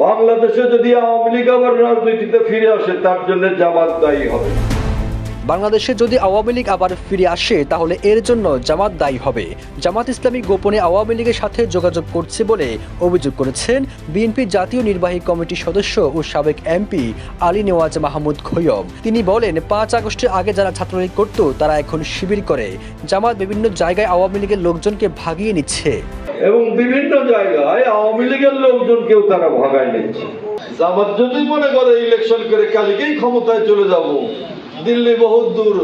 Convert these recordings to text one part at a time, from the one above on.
বাংলাদেশে যদি আওয়ামী লীগ আবার রাজনীতিতে ফিরে আসে তার জন্য জামাত দায়ী হবে। বাংলাদেশে যদি আওয়ামী লীগ আবার ফিরে আসে তাহলে এর জন্য জামাত দায়ী হবে। জামাত ইসলামী গোপনে আওয়ামী লীগের সাথে যোগাযোগ করছে বলে অভিযোগ করেছেন বিএনপির জাতীয় নির্বাহী কমিটির সদস্য ও সাবেক এমপি আলী নেওয়াজ মাহমুদ খৈয়ম। তিনি বলেন, 5 আগস্টের আগে যারা ছাত্রলীগ করত তারা এখন শিবির করে। জামাত বিভিন্ন জায়গায় আওয়ামী লীগের লোকজনকে ভাগিয়ে নিচ্ছে এবং বিভিন্ন জায়গায় আওয়ামী লীগের লোকজনকেও তারা ভাগায় নিচ্ছে। জামাত যদি মনে করে ইলেকশন করে কালকেই ক্ষমতায় চলে যাব, দিল্লি বহুত দূর।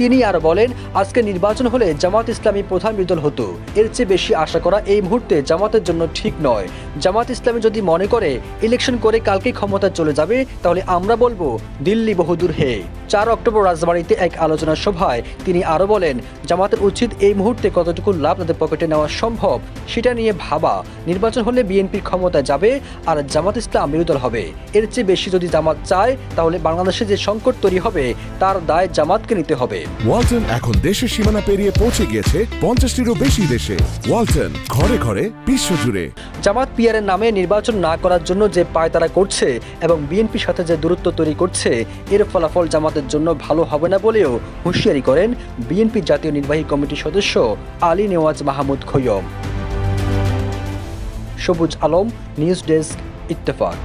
তিনি আর বলেন, আজকে নির্বাচন হলে জামাত ইসলামী প্রধান বিরোধী দল হতো। এর চেয়ে বেশি আশা করা এই মুহূর্তে জামাতের জন্য ঠিক নয়। জামাত ইসলামী যদি মনে করে ইলেকশন করে কালকেই ক্ষমতায় চলে যাবে তাহলে আমরা বলবো দিল্লি বহুদূর হে। 4 অক্টোবর রাজবাড়ীতে এক আলোচনা সভায় তিনি আরো বলেন, জামাতের উচিত এই মুহূর্তে কতটুকু লাভ তাদের পকেটে নেওয়া সম্ভব সেটা নিয়ে ভাবা। নির্বাচন হলে বিএনপির ক্ষমতায় যাবে আর জামাত ইসলাম বিরোধী দল হবে। এর চেয়ে বেশি যদি জামাত চায় তাহলে বাংলাদেশে যে সংকট তৈরি হবে তার দায় জামাতকে নিতে হবে। ওয়ালটন এখন দেশের সীমানা পেরিয়ে পৌঁছে গিয়েছে 50টিরও বেশি দেশে। ওয়ালটন, ঘরে ঘরে বিশ্বজুড়ে। জামাত পিআরের নামে নির্বাচন না করার জন্য যে পায়তারা করছে এবং বিএনপির সাথে যে দূরত্ব তৈরি করছে এর ফলাফল জামাতের জন্য ভালো হবে না বলেও হুঁশিয়ারি করেন বিএনপি জাতীয় নির্বাহী কমিটির সদস্য আলী নেওয়াজ মাহমুদ খৈয়ম। সবুজ আলম, নিউজ ডেস্ক, ইত্তেফাক।